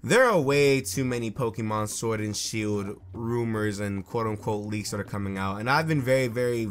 There are way too many Pokemon Sword and Shield rumors and quote-unquote leaks that are coming out, and I've been very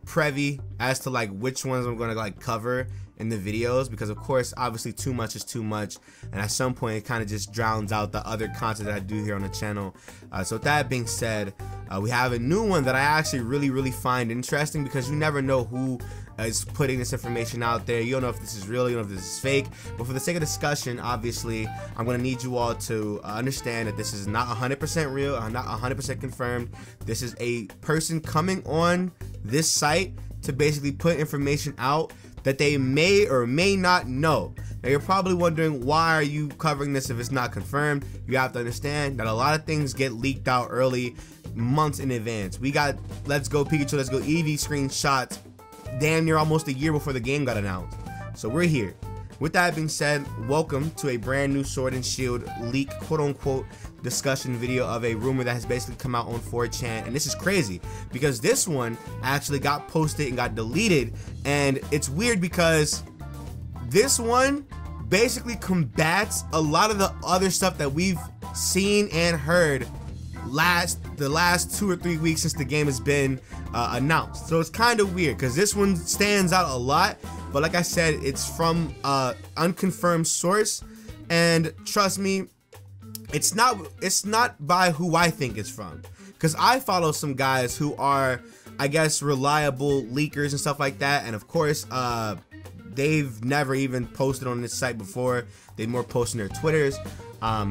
privy as to like which ones I'm gonna like cover in the videos, because of course obviously too much is too much, and at some point it kind of just drowns out the other content that I do here on the channel. So with that being said, we have a new one that I actually really find interesting, because you never know who is putting this information out there. You don't know if this is real, you don't know if this is fake, but for the sake of discussion, obviously I'm going to need you all to understand that this is not 100% real, not 100% confirmed. This is a person coming on this site to basically put information out that they may or may not know. Now you're probably wondering, why are you covering this if it's not confirmed? You have to understand that a lot of things get leaked out early, months in advance. We got Let's Go Pikachu, Let's Go Eevee screenshots damn near almost a year before the game got announced. So we're here. With that being said, welcome to a brand new Sword and Shield leak, quote unquote, discussion video of a rumor that has basically come out on 4chan. And this is crazy because this one actually got posted and got deleted, and it's weird because this one basically combats a lot of the other stuff that we've seen and heard the last 2 or 3 weeks since the game has been announced. So it's kind of weird because this one stands out a lot, but like I said, it's from unconfirmed source, and trust me, it's not by who I think it's from, because I follow some guys who are, I guess, reliable leakers and stuff like that, and of course they've never even posted on this site before. They more post on their Twitters.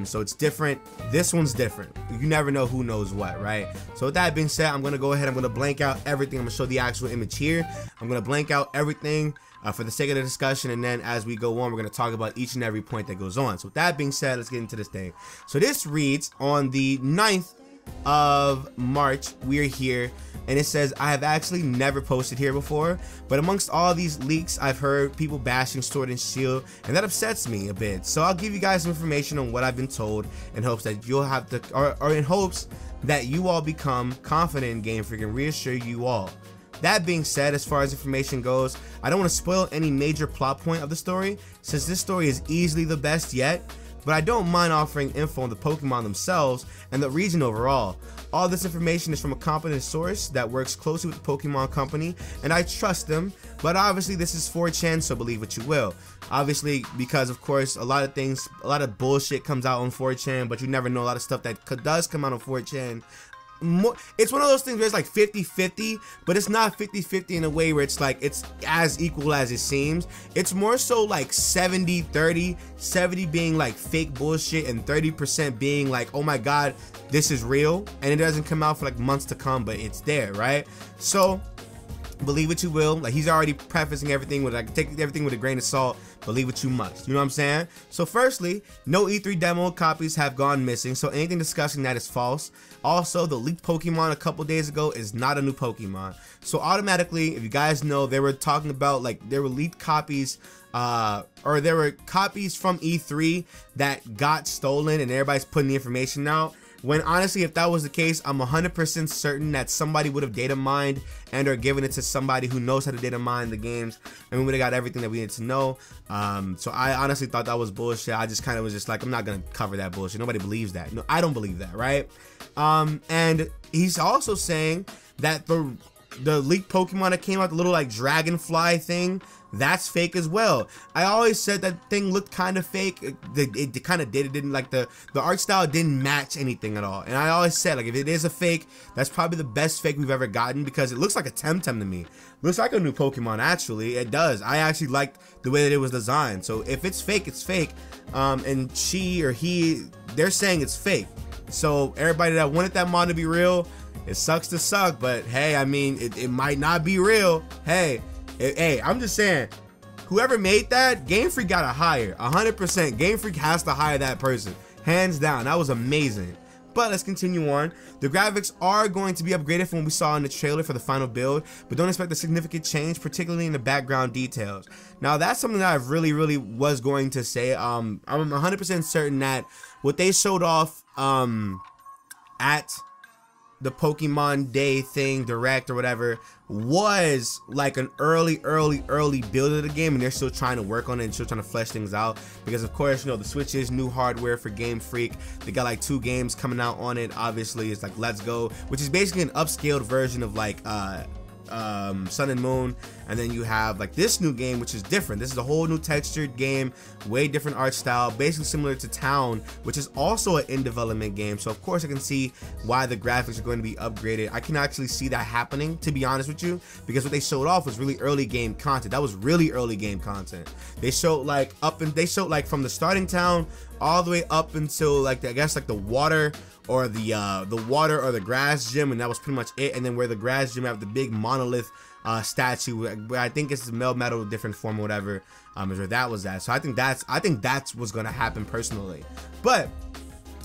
So it's different. This one's different. You never know who knows what, right? So with that being said, I'm gonna go ahead, I'm gonna blank out everything. I'm gonna show the actual image here. I'm gonna blank out everything for the sake of the discussion, and then as we go on, we're gonna talk about each and every point that goes on. So with that being said, let's get into this thing. So this reads, on the 9th of March, we're here, and it says, I have actually never posted here before, but amongst all these leaks, I've heard people bashing Sword and Shield, and that upsets me a bit. So I'll give you guys some information on what I've been told, in hopes that you'll have to, or in hopes that you all become confident in Game Freak and reassure you all. That being said, as far as information goes, I don't want to spoil any major plot point of the story, since this story is easily the best yet, but I don't mind offering info on the Pokemon themselves and the region overall. All this information is from a competent source that works closely with the Pokemon company, and I trust them, but obviously this is 4chan, so believe what you will. Obviously, because of course a lot of bullshit comes out on 4chan, but you never know a lot of stuff that does come out on 4chan. It's one of those things where it's like 50-50, but it's not 50-50 in a way where it's like it's as equal as it seems. It's more so like 70-30, 70 being like fake bullshit and 30% being like, oh my god, this is real, and it doesn't come out for like months to come, but it's there, right? So believe what you will. Like, he's already prefacing everything with, like, take everything with a grain of salt, believe what you must, you know what I'm saying? So firstly, no E3 demo copies have gone missing, so anything discussing that is false. Also, the leaked Pokemon a couple days ago is not a new Pokemon, so automatically, if you guys know, they were talking about, like, there were leaked copies, or there were copies from E3 that got stolen and everybody's putting the information out. When honestly, if that was the case, I'm 100% certain that somebody would have data mined and or given it to somebody who knows how to data mine the games, and we would have got everything that we needed to know. So I honestly thought that was bullshit. I just kind of was just like, I'm not gonna cover that bullshit. Nobody believes that. No, I don't believe that, right? And he's also saying that the leaked Pokemon that came out, the little like dragonfly thing, that's fake as well. I always said that thing looked kind of fake. It kind of did. It didn't, like, the art style didn't match anything at all. And I always said, like, if it is a fake, that's probably the best fake we've ever gotten, because it looks like a Temtem to me. Looks like a new Pokemon, actually. It does. I actually liked the way that it was designed. So if it's fake, it's fake. And she or he, they're saying it's fake. So everybody that wanted that mod to be real, it sucks to suck, but hey, I mean, it might not be real. Hey, I'm just saying, whoever made that, Game Freak gotta hire. 100%, Game Freak has to hire that person. Hands down, that was amazing. But let's continue on. The graphics are going to be upgraded from what we saw in the trailer for the final build, but don't expect a significant change, particularly in the background details. Now, that's something that I really was going to say. I'm 100% certain that what they showed off at the Pokemon Day thing, Direct or whatever, was like an early build of the game, and they're still trying to work on it and still trying to flesh things out, because of course, you know, the Switch is new hardware for Game Freak. They got like 2 games coming out on it. Obviously, it's like Let's Go, which is basically an upscaled version of like Sun and Moon, and then you have like this new game, which is different. This is a whole new textured game, way different art style, basically similar to Town, which is also an in development game. So of course I can see why the graphics are going to be upgraded. I can actually see that happening, to be honest with you, because what they showed off was really early game content. That was really early game content. They showed like from the starting town all the way up until like I guess like the water or the water or the grass gym, and that was pretty much it. And then where the grass gym have the big monolith statue, where I think it's the Melmetal different form or whatever, is where that was at. So I think that's what's gonna happen personally. But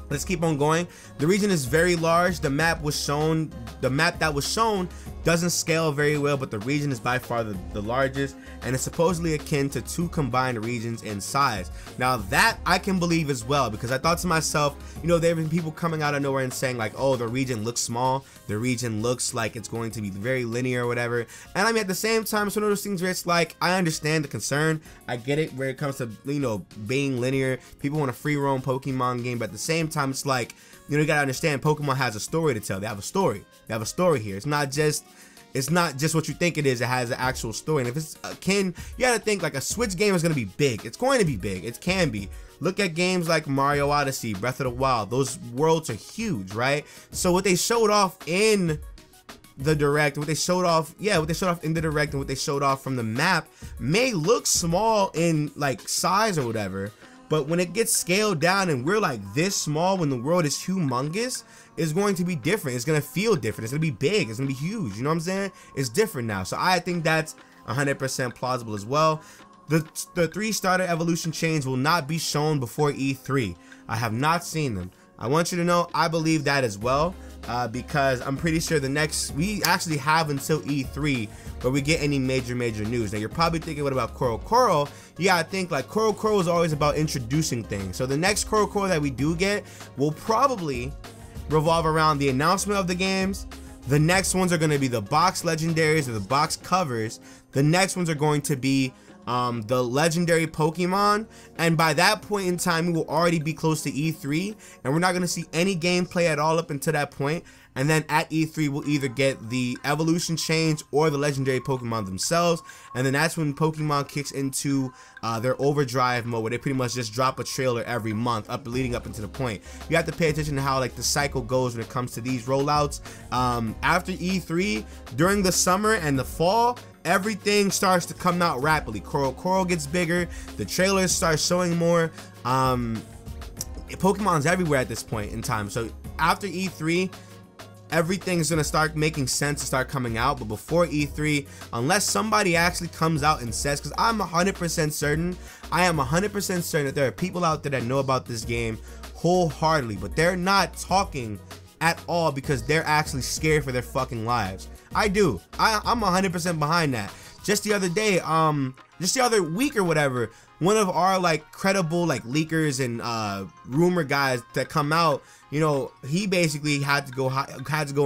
let's keep on going. The region is very large. The map that was shown doesn't scale very well, but the region is by far the largest, and it's supposedly akin to 2 combined regions in size. Now that I can believe as well, because I thought to myself, you know, there have been people coming out of nowhere and saying like, oh, the region looks small, the region looks like it's going to be very linear or whatever. And I mean, at the same time, it's one of those things where it's like, I understand the concern, I get it where it comes to, you know, being linear. People want a free roam Pokemon game, but at the same time, it's like, you know, you gotta understand, Pokemon has a story to tell. They have a story. They have a story here. It's not just what you think it is. It has an actual story. And if it's akin, you gotta think like a Switch game is gonna be big. It's going to be big. It can be. Look at games like Mario Odyssey, Breath of the Wild. Those worlds are huge, right? So what they showed off in the Direct, what they showed off in the Direct and what they showed off from the map may look small in like size or whatever, but when it gets scaled down and we're like this small, when the world is humongous, it's going to be different. It's going to feel different. It's going to be big. It's going to be huge. You know what I'm saying? It's different now. So I think that's 100% plausible as well. The 3 starter evolution chains will not be shown before E3. I have not seen them. I want you to know I believe that as well, because I'm pretty sure we actually have until E3 where we get any major news. Now you're probably thinking, what about Coral? You gotta think like Coral is always about introducing things. So the next Coral that we do get will probably revolve around the announcement of the games. The next ones are going to be the box legendaries or the box covers. The next ones are going to be the legendary Pokemon, and by that point in time we will already be close to E3, and we're not going to see any gameplay at all up until that point. And then at E3 we'll either get the evolution chains or the legendary Pokemon themselves, and then that's when Pokemon kicks into their overdrive mode, where they pretty much just drop a trailer every month leading up into the point. You have to pay attention to how like the cycle goes when it comes to these rollouts. After E3, during the summer and the fall, everything starts to come out rapidly. Coral gets bigger, the trailers start showing more. Pokemon's everywhere at this point in time. So after E3, everything's gonna start making sense to start coming out. But before E3, unless somebody actually comes out and says, because I'm 100% certain, I am 100% certain that there are people out there that know about this game wholeheartedly, but they're not talking at all because they're actually scared for their fucking lives. I do. I'm 100% behind that. Just the other day, just the other week or whatever, one of our like credible like leakers and rumor guys that come out, you know, he basically had to go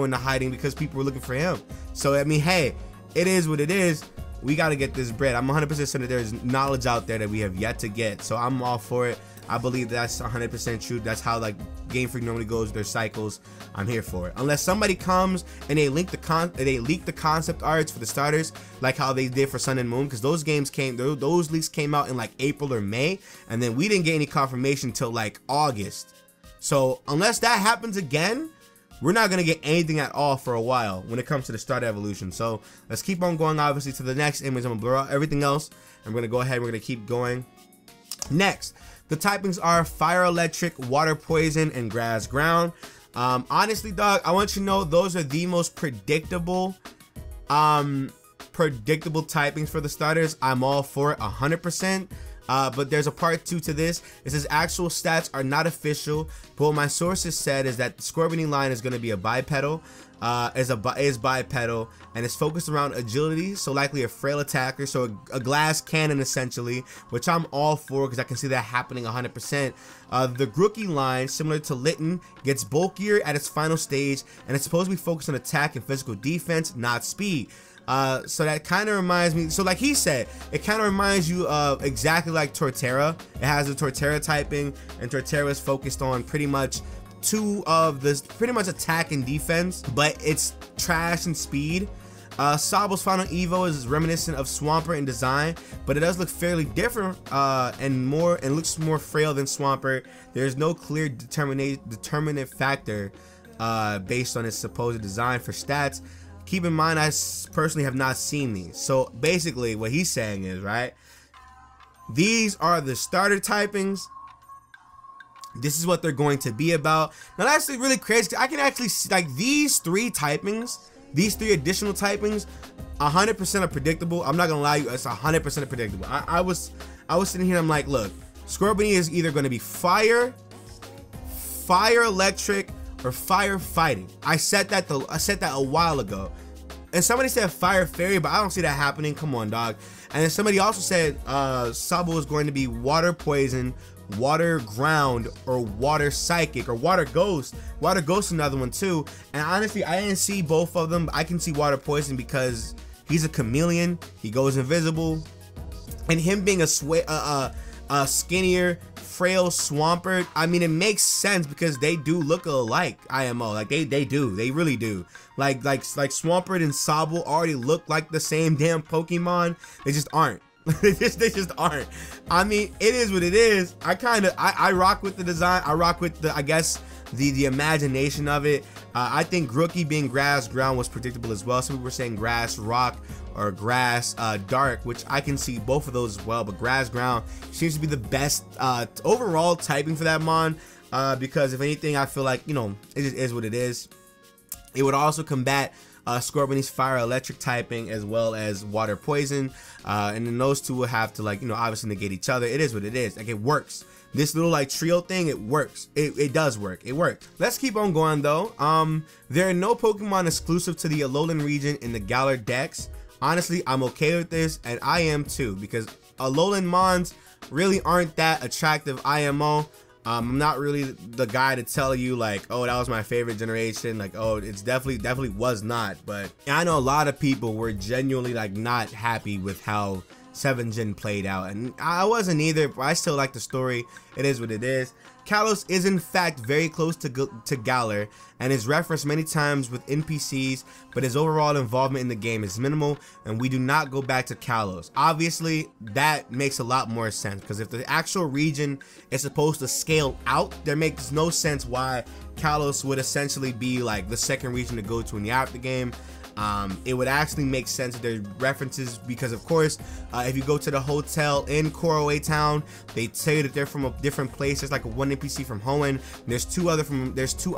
into hiding because people were looking for him. So I mean, hey, it is what it is. We got to get this bread. I'm 100% certain that there's knowledge out there that we have yet to get. So I'm all for it. I believe that's 100% true. That's how like Game Freak normally goes with their cycles. I'm here for it. Unless somebody comes and they leak the concept arts for the starters, like how they did for Sun and Moon, because those leaks came out in like April or May, and then we didn't get any confirmation till like August. So unless that happens again, we're not gonna get anything at all for a while when it comes to the starter evolution. So let's keep on going, obviously, to the next image. I'm gonna blur out everything else. I'm gonna go ahead. We're gonna keep going. Next, the typings are fire, electric, water, poison, and grass, ground. Honestly, dog, I want you to know those are the most predictable typings for the starters. I'm all for it 100%. But there's a part 2 to this. It says actual stats are not official, but what my sources said is that the Scorbunny line is going to be a bipedal, is bipedal, and it's focused around agility, so likely a frail attacker, so a glass cannon essentially, which I'm all for because I can see that happening 100%. The Grookey line, similar to Litten, gets bulkier at its final stage, and it's supposed to be focused on attack and physical defense, not speed. So that kind of reminds me, so like he said, it kind of reminds you of exactly like Torterra. It has the Torterra typing, and Torterra is focused on pretty much two of this, pretty much attack and defense, but it's trash and speed. Sabo's final Evo is reminiscent of Swampert in design, but it does look fairly different and looks more frail than Swampert. There's no clear determinate factor based on its supposed design for stats. Keep in mind, I personally have not seen these. So basically what he's saying is, right, these are the starter typings. This is what they're going to be about. Now that's really crazy. I can actually see, like, these three typings, these three additional typings, 100% are predictable. I'm not gonna lie, it's 100% predictable. I was sitting here, I'm like, look, Scorbunny is either gonna be fire electric, or fire fighting. I said that a while ago, and somebody said fire fairy, but I don't see that happening. Come on, dog. And then somebody also said Sabo is going to be water poison, water ground, or water psychic, or water ghost. Water ghost is another one too. And honestly, I didn't see both of them. I can see water poison because he's a chameleon. He goes invisible, and him being a skinnier, frail Swampert, I mean, it makes sense because they do look alike. IMO, like they do, they really do. Like Swampert and Sabo already look like the same damn Pokemon. They just aren't. they just aren't. I mean, it is what it is. I rock with the design. I rock with the, I guess, the imagination of it. I think Grookey being grass ground was predictable as well. Some people were saying grass rock or grass dark, which I can see both of those as well, but grass ground seems to be the best overall typing for that mon, because if anything, I feel like, you know, it just is what it is. It would also combat Scorbunny's fire electric typing as well as water poison, and then those two will have to, like, you know, obviously negate each other. It is what it is. Like, it works. This little like trio thing, it works. It does work. It works. Let's keep on going though. There are no Pokemon exclusive to the Alolan region in the Galar Dex. Honestly, I'm okay with this, and I am too, because Alolan mons really aren't that attractive. IMO. I'm not really the guy to tell you like, oh, that was my favorite generation. Like, oh, it's definitely was not. But I know a lot of people were genuinely like not happy with how 7th Gen played out, and I wasn't either, but I still like the story. It is what it is. Kalos is in fact very close to Galar and is referenced many times with NPCs, but his overall involvement in the game is minimal, and we do not go back to Kalos. Obviously, that makes a lot more sense, because if the actual region is supposed to scale out, there makes no sense why Kalos would essentially be like the second region to go to in the after game. It would actually make sense if there's references, because of course, if you go to the hotel in Koroway Town, they tell you that they're from a different place. There's like one NPC from Hoenn, there's two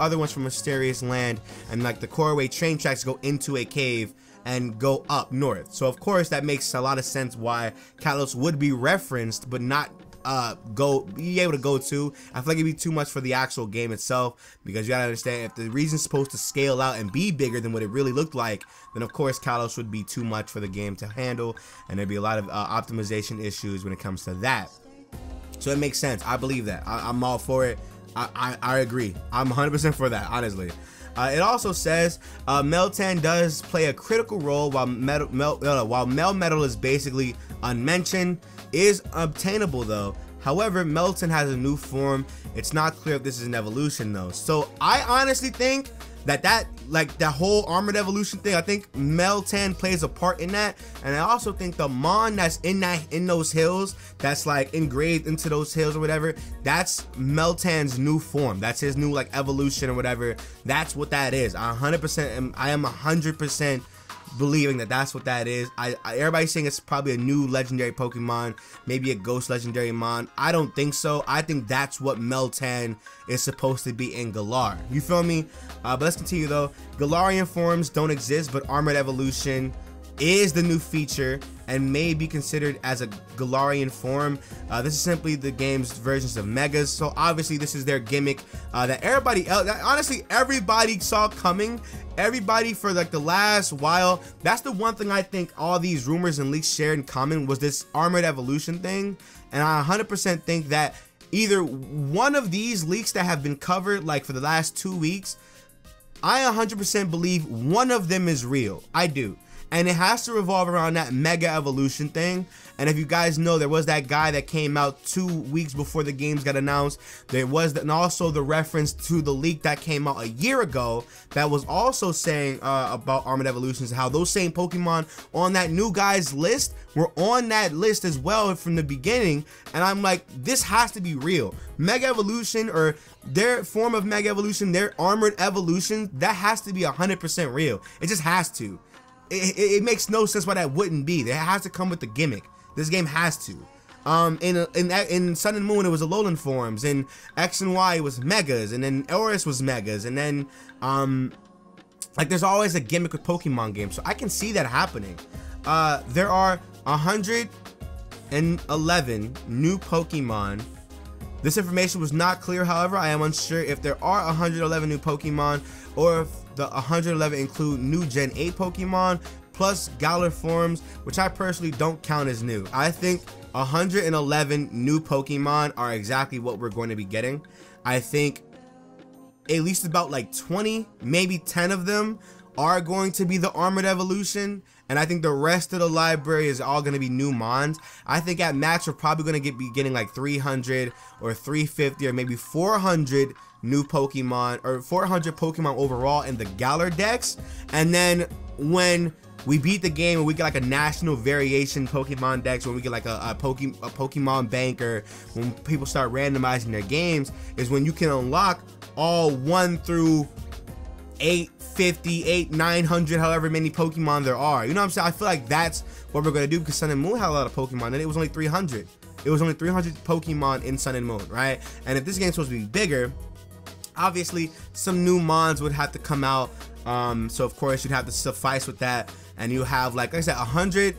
other ones from Mysterious Land, and like the Koroway train tracks go into a cave and go up north. So of course that makes a lot of sense why Kalos would be referenced but not be able to go to. I feel like it'd be too much for the actual game itself, because you gotta understand, if the region's supposed to scale out and be bigger than what it really looked like, then of course Kalos would be too much for the game to handle, and there'd be a lot of optimization issues when it comes to that. So it makes sense. I believe that. I'm all for it. I agree. I'm 100% for that, honestly. It also says Meltan does play a critical role, while Melmetal is basically unmentioned. Is obtainable though. However, Meltan has a new form. It's not clear if this is an evolution though. So I honestly think that like that whole armored evolution thing, I think Meltan plays a part in that. And I also think the mon that's in those hills, that's like engraved into those hills or whatever, that's Meltan's new form. That's his new like evolution or whatever. That's what that is. I am 100% believing that that's what that is. Everybody's saying it's probably a new legendary Pokemon, maybe a ghost legendary mon. I don't think so. I think that's what Meltan is supposed to be in Galar. You feel me? But let's continue though. Galarian forms don't exist, but armored evolution is the new feature, and may be considered as a Galarian form. This is simply the game's versions of Megas, so obviously this is their gimmick that everybody else, honestly everybody saw coming. Everybody for like the last while. That's the one thing I think all these rumors and leaks shared in common, was this armored evolution thing. And I 100% think that either one of these leaks that have been covered like for the last 2 weeks, I 100% believe one of them is real. I do. And it has to revolve around that mega evolution thing. And if you guys know, there was that guy that came out 2 weeks before the games got announced. There was, and also the reference to the leak that came out a year ago that was also saying about Armored Evolutions, how those same Pokemon on that new guy's list were on that list as well from the beginning. And I'm like, this has to be real. Mega Evolution, or their form of Mega Evolution, their Armored Evolution, that has to be 100% real. It just has to. It makes no sense why that wouldn't be. It has to come with the gimmick. This game has to. In Sun and Moon, it was Alolan forms. In X and Y, it was Megas. And then Oris was Megas. And then, like, there's always a gimmick with Pokemon games. So I can see that happening. There are 111 new Pokemon. This information was not clear, however. I am unsure if there are 111 new Pokemon, or if the 111 include new Gen 8 Pokemon, plus Galar forms, which I personally don't count as new. I think 111 new Pokemon are exactly what we're going to be getting. I think at least about like 20, maybe 10 of them are going to be the Armored Evolution, and I think the rest of the library is all going to be new Mons. I think at max we're probably going to be getting like 300 or 350 or maybe 400 new Pokemon, or 400 Pokemon overall in the Galar Dex. And then when we beat the game and we get like a national variation Pokemon Dex, when we get like a Pokemon bank, or when people start randomizing their games, is when you can unlock all 1 through 850, 900, however many Pokemon there are. You know what I'm saying? I feel like that's what we're gonna do, because Sun and Moon had a lot of Pokemon and it was only 300. It was only 300 Pokemon in Sun and Moon, right? And if this game's supposed to be bigger, obviously some new Mons would have to come out. So of course you'd have to suffice with that, and you have, like I said, 100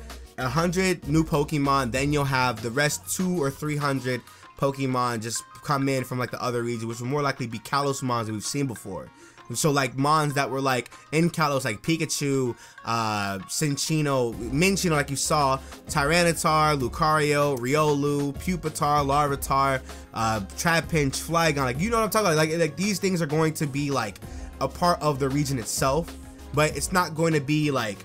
new Pokemon. Then you'll have the rest 200 or 300 Pokemon just come in from like the other region, which will more likely be Kalos Mons that we've seen before. So like Mons that were like in Kalos, like Pikachu, Cinccino, Minccino, like you saw, Tyranitar, Lucario, Riolu, Pupitar, Larvitar, Trapinch, Flygon, like, you know what I'm talking about. Like these things are going to be like a part of the region itself, but it's not going to be like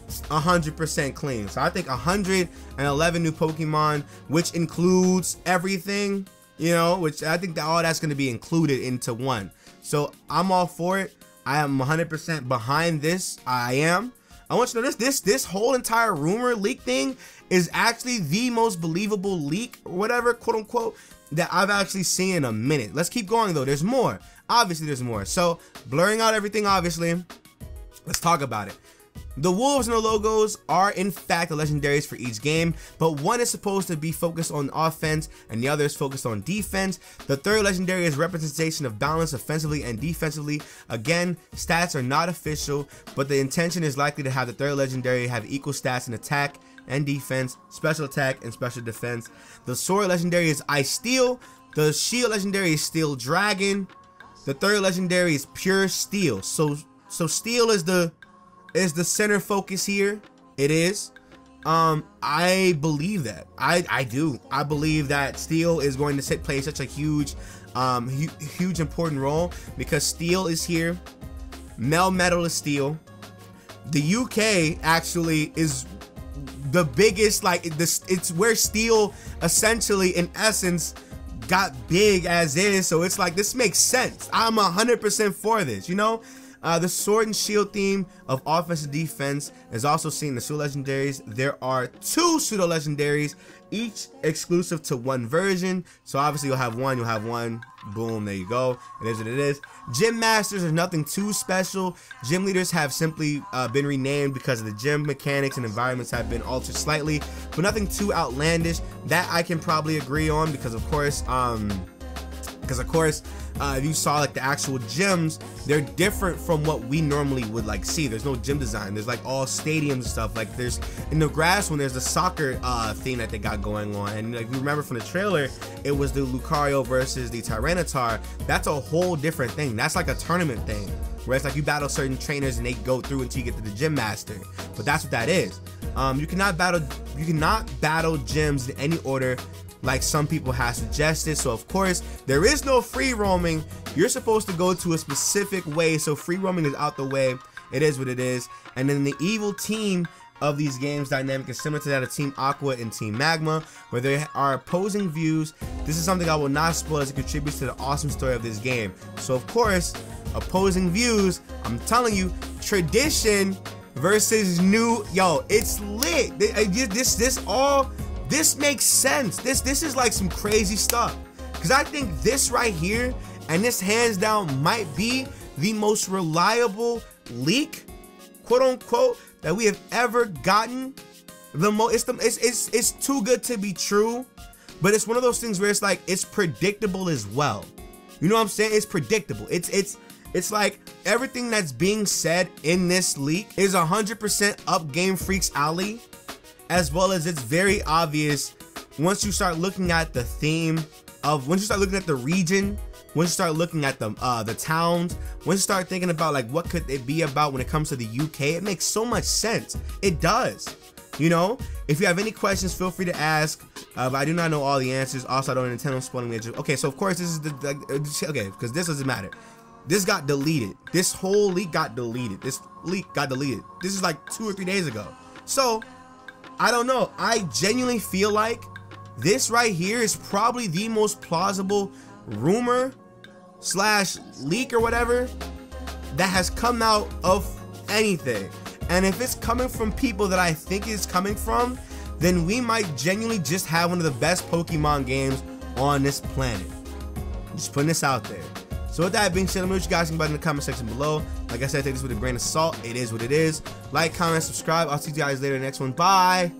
100% clean. So I think 111 new Pokemon, which includes everything, you know, which I think that all that's going to be included into one. So I'm all for it. I am 100% behind this. I want you to know this whole entire rumor leak thing is actually the most believable leak, or whatever, quote unquote, that I've actually seen in a minute. Let's keep going though. There's more. Obviously there's more. So blurring out everything, obviously, let's talk about it. The wolves and the logos are in fact the legendaries for each game, but one is supposed to be focused on offense and the other is focused on defense. The third legendary is representation of balance offensively and defensively. Again, stats are not official, but the intention is likely to have the third legendary have equal stats in attack and defense, special attack and special defense. The sword legendary is Ice Steel. The shield legendary is Steel Dragon. The third legendary is pure steel. So steel is the center focus here. It is. I believe that. I do. I believe that steel is going to play such a huge important role, because steel is here. Melmetal is steel. The UK actually is the biggest, like it's where steel essentially in essence got big as is. So it's like, this makes sense. I'm 100% for this, you know. The sword and shield theme of offense and defense is also seen in the pseudo legendaries. There are 2 pseudo legendaries, each exclusive to one version. So obviously you'll have one, boom, there you go. It is what it is. Gym masters are nothing too special. Gym leaders have simply been renamed because of the gym mechanics and environments have been altered slightly, but nothing too outlandish. That I can probably agree on, because of course, Because of course, if you saw like the actual gyms, they're different from what we normally would like see. There's no gym design. There's like all stadiums and stuff. Like there's in the grass one, there's the soccer theme that they got going on. And like you remember from the trailer, it was the Lucario versus the Tyranitar. That's a whole different thing. That's like a tournament thing, where it's like you battle certain trainers and they go through until you get to the gym master. But that's what that is. You cannot battle gyms in any order like some people have suggested. So of course, there is no free roaming. You're supposed to go to a specific way, so free roaming is out the way. It is what it is. And then the evil team of these games dynamic is similar to that of Team Aqua and Team Magma, where there are opposing views. This is something I will not spoil as it contributes to the awesome story of this game. So of course, opposing views, I'm telling you, tradition versus new, yo, it's lit. This makes sense. This is like some crazy stuff. Because I think this right here, and this hands down might be the most reliable leak, quote unquote, that we have ever gotten. It's too good to be true, but it's one of those things where it's like it's predictable as well. You know what I'm saying? It's predictable. It's like everything that's being said in this leak is 100% up Game Freak's alley, as well as it's very obvious once you start looking at the theme of, once you start looking at the region, once you start looking at the towns, once you start thinking about like what could it be about when it comes to the UK, it makes so much sense. It does. You know, if you have any questions, feel free to ask. But I do not know all the answers. Also, I don't intend on spoiling it. Okay, so of course this is okay, because this doesn't matter. This got deleted. This whole leak got deleted. This leak got deleted. This is like 2 or 3 days ago. So I don't know. I genuinely feel like this right here is probably the most plausible rumor slash leak or whatever that has come out of anything. And if it's coming from people that I think it's coming from, then we might genuinely just have one of the best Pokemon games on this planet. Just putting this out there. So with that being said, let me know what you guys think about it in the comment section below. Like I said, take this with a grain of salt. It is what it is. Like, comment, subscribe. I'll see you guys later in the next one. Bye.